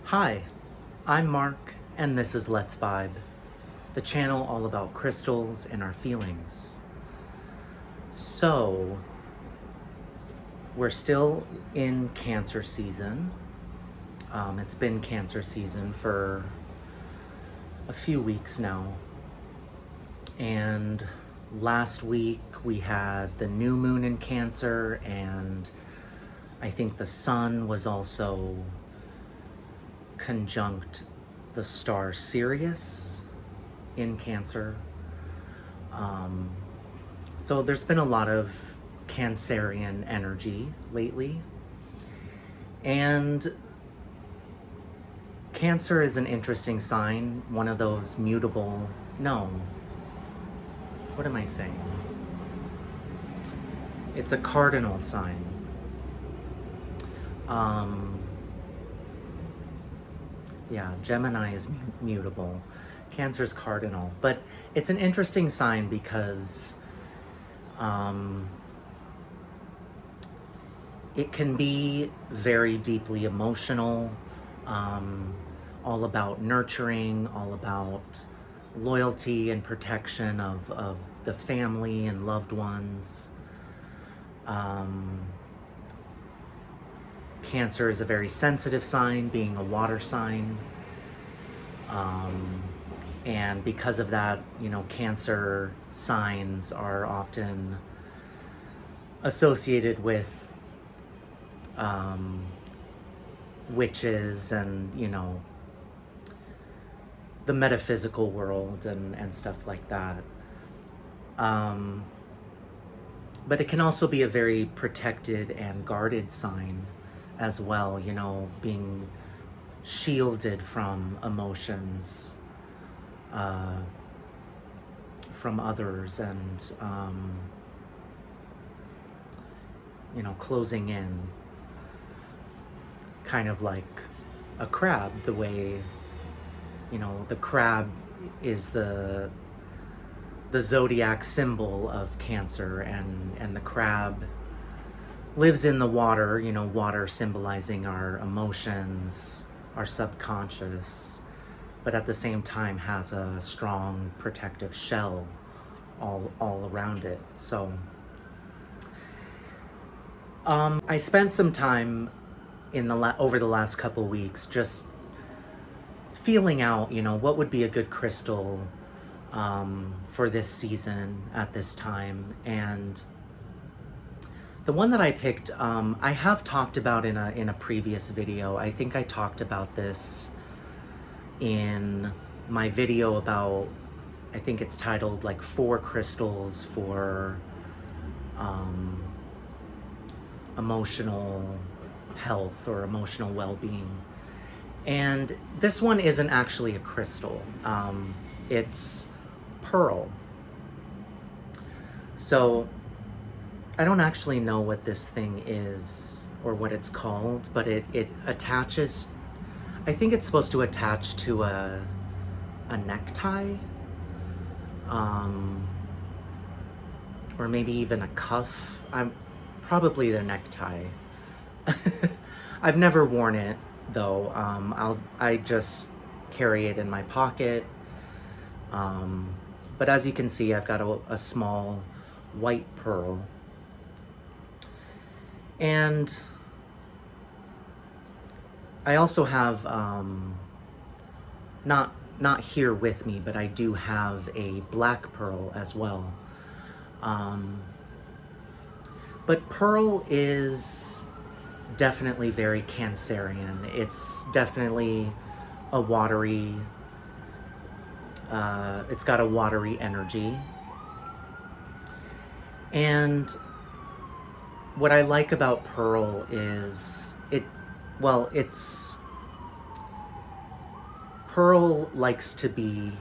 Hi, I'm Mark, and this is Let's Vibe, the channel all about crystals and our feelings. So, we're still in Cancer season. It's been Cancer season for a few weeks now. And last week we had the new moon in Cancer, and I think the sun was also conjunct the star Sirius in Cancer. So there's been a lot of Cancerian energy lately. And Cancer is an interesting sign, one of those mutable, no, what am I saying? It's a cardinal sign. Yeah, Gemini is mutable. Cancer is cardinal. But it's an interesting sign because it can be very deeply emotional, all about nurturing, all about loyalty and protection of the family and loved ones. Cancer is a very sensitive sign, being a water sign. And because of that, Cancer signs are often associated with witches and, the metaphysical world and stuff like that. But it can also be a very protected and guarded sign as well, being shielded from emotions from others and, closing in, kind of like a crab, the way, the crab is the zodiac symbol of Cancer, and the crab lives in the water, water symbolizing our emotions, our subconscious, but at the same time has a strong protective shell all around it. So I spent some time over the last couple weeks just feeling out, what would be a good crystal for this season at this time. And the one that I picked, I have talked about in a previous video. I think I talked about this in my video about, I think it's titled like 4 crystals for emotional health or emotional well-being. And this one isn't actually a crystal. It's pearl. So I don't actually know what this thing is or what it's called, but it attaches, I think it's supposed to attach to a necktie, or maybe even a cuff. Probably the necktie. I've never worn it though. I just carry it in my pocket. But as you can see, I've got a small white pearl. And I also have, not here with me, but I do have a black pearl as well. But pearl is definitely very Cancerian. It's definitely a watery, it's got a watery energy. And what I like about pearl is pearl likes to be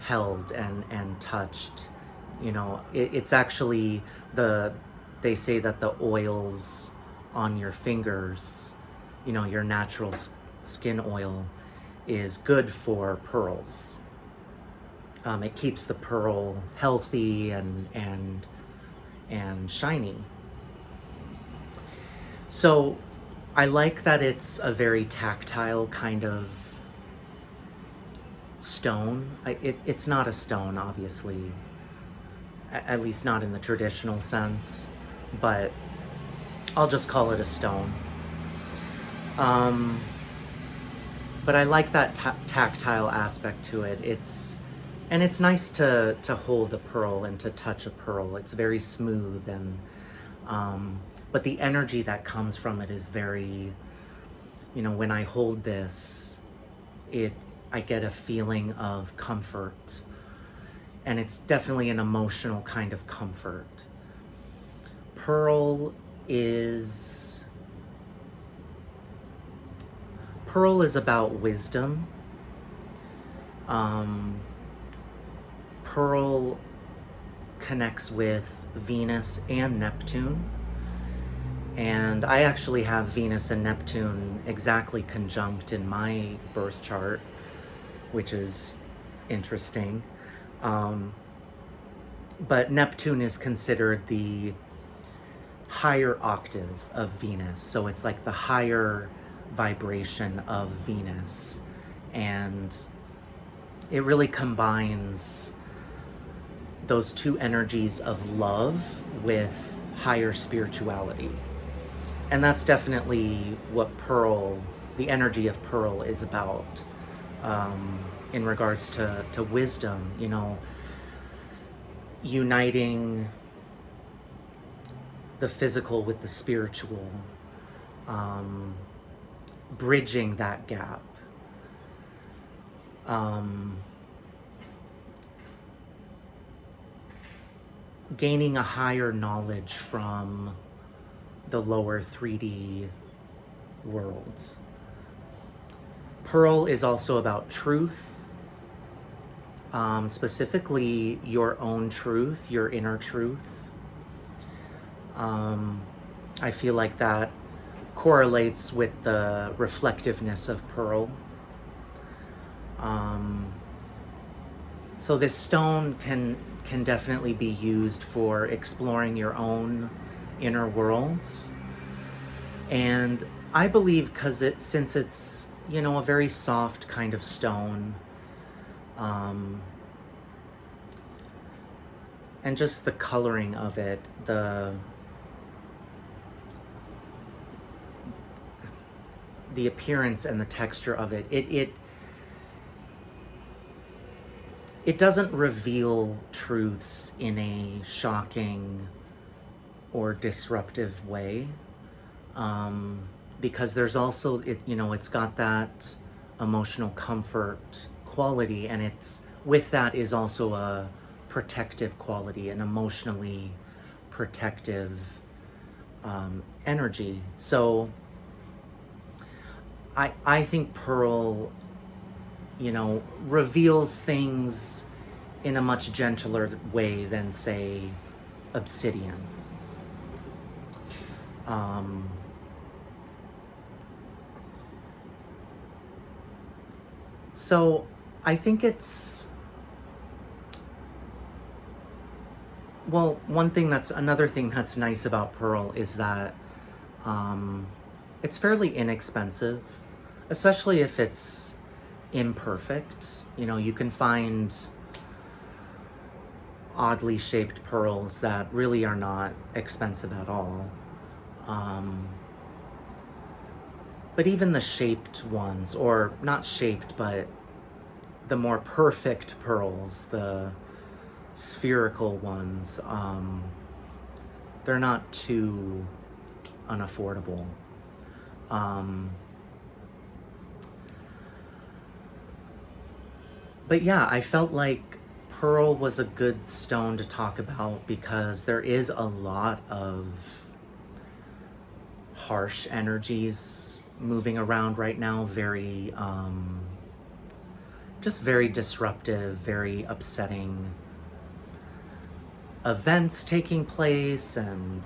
held and touched. It's actually they say that the oils on your fingers, your natural skin oil, is good for pearls. It keeps the pearl healthy and shiny. So I like that it's a very tactile kind of stone. It's not a stone, obviously, at least not in the traditional sense, but I'll just call it a stone. Um, but I like that tactile aspect to it. And it's nice to hold a pearl and to touch a pearl. It's very smooth, and but the energy that comes from it is very, when I hold this, I get a feeling of comfort, and it's definitely an emotional kind of comfort. Pearl is about wisdom. Pearl connects with Venus and Neptune. And I actually have Venus and Neptune exactly conjunct in my birth chart, which is interesting. But Neptune is considered the higher octave of Venus. So it's like the higher vibration of Venus. And it really combines those two energies of love with higher spirituality. And that's definitely what the energy of Pearl is about, in regards to wisdom, uniting the physical with the spiritual, bridging that gap. Gaining a higher knowledge from the lower 3D worlds. Pearl is also about truth, specifically your own truth, your inner truth. I feel like that correlates with the reflectiveness of Pearl. So this stone can definitely be used for exploring your own inner worlds. And I believe since it's, a very soft kind of stone, and just the coloring of it, the appearance and the texture of it, it doesn't reveal truths in a shocking or disruptive way, because there's also, it's got that emotional comfort quality, and with that is also a protective quality, an emotionally protective energy. So I think Pearl, reveals things in a much gentler way than, say, obsidian. So I think another thing that's nice about Pearl is that it's fairly inexpensive, especially if it's imperfect. You can find oddly shaped pearls that really are not expensive at all. But even the shaped ones, or not shaped, but the more perfect pearls, the spherical ones, they're not too unaffordable. But yeah, I felt like Pearl was a good stone to talk about because there is a lot of harsh energies moving around right now, very, just very disruptive, very upsetting events taking place, and,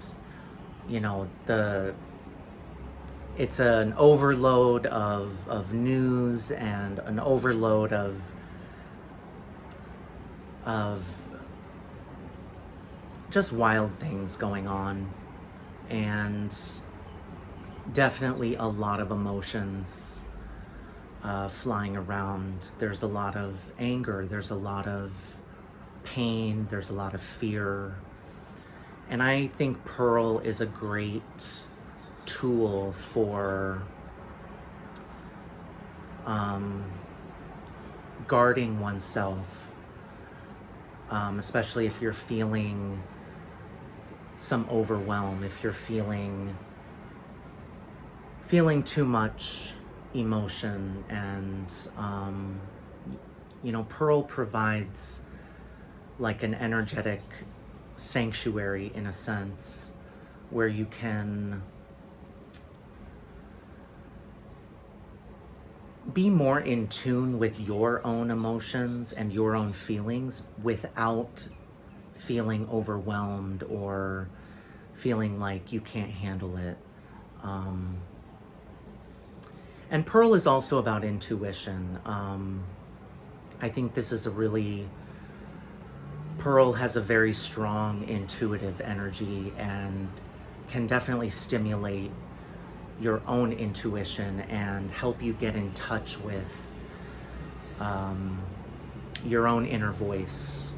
it's an overload of news and an overload of just wild things going on. And definitely a lot of emotions flying around. There's a lot of anger, there's a lot of pain, there's a lot of fear. And I think Pearl is a great tool for guarding oneself, especially if you're feeling some overwhelm, if you're feeling too much emotion. And Pearl provides like an energetic sanctuary, in a sense, where you can be more in tune with your own emotions and your own feelings without feeling overwhelmed or feeling like you can't handle it. And Pearl is also about intuition. I think this is Pearl has a very strong intuitive energy and can definitely stimulate your own intuition and help you get in touch with your own inner voice,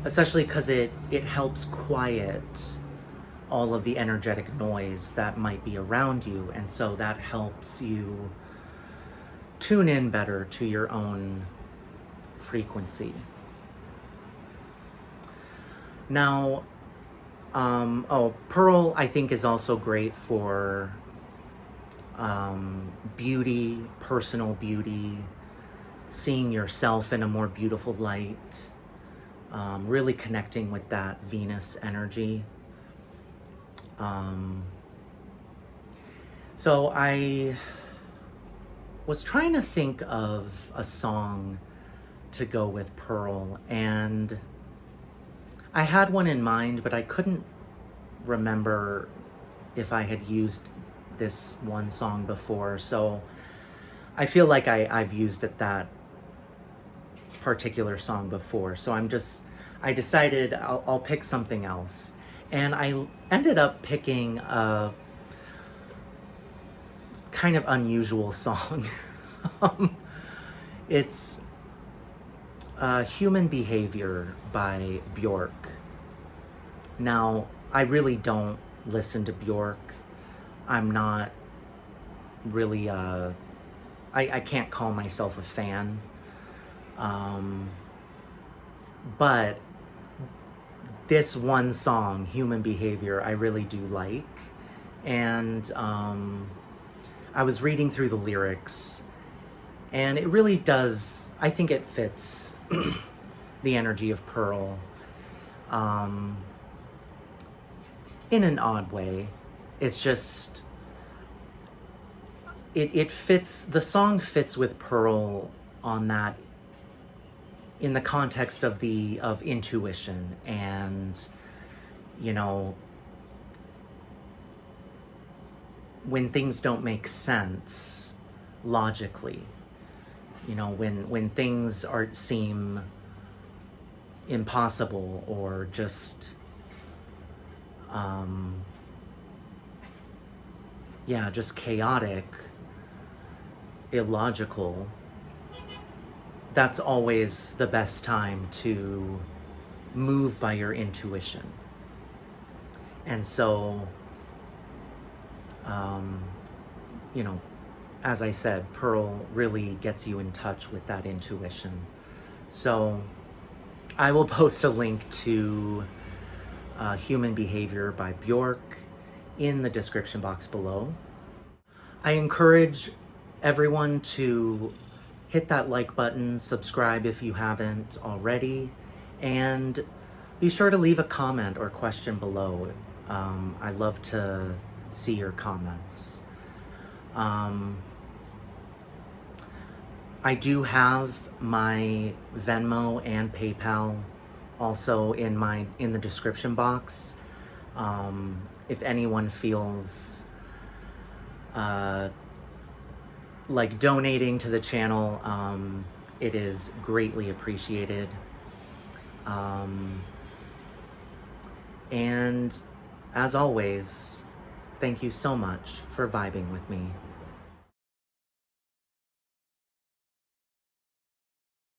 especially because it helps quiet all of the energetic noise that might be around you, and so that helps you tune in better to your own frequency. Now, Pearl, I think, is also great for beauty, personal beauty, seeing yourself in a more beautiful light, really connecting with that Venus energy. So I was trying to think of a song to go with Pearl, and I had one in mind, but I couldn't remember if I had used this one song before. So I feel like I've used that particular song before. So I decided I'll pick something else. And I ended up picking a kind of unusual song. It's Human Behavior by Bjork. Now, I really don't listen to Bjork. I'm not really, I can't call myself a fan. But this one song, Human Behavior, I really do like. And I was reading through the lyrics, and it really does, I think it fits the energy of Pearl in an odd way. It's just, it fits, the song fits with Pearl on that, in the context of intuition and, when things don't make sense logically, when things seem impossible or just, just chaotic, illogical, that's always the best time to move by your intuition. And so, as I said, Pearl really gets you in touch with that intuition. So I will post a link to Human Behavior by Bjork in the description box below. I encourage everyone to hit that like button, subscribe if you haven't already, and be sure to leave a comment or question below. I love to see your comments. I do have my Venmo and PayPal also in the description box. If anyone feels like donating to the channel, it is greatly appreciated. And as always, Thank you so much for vibing with me.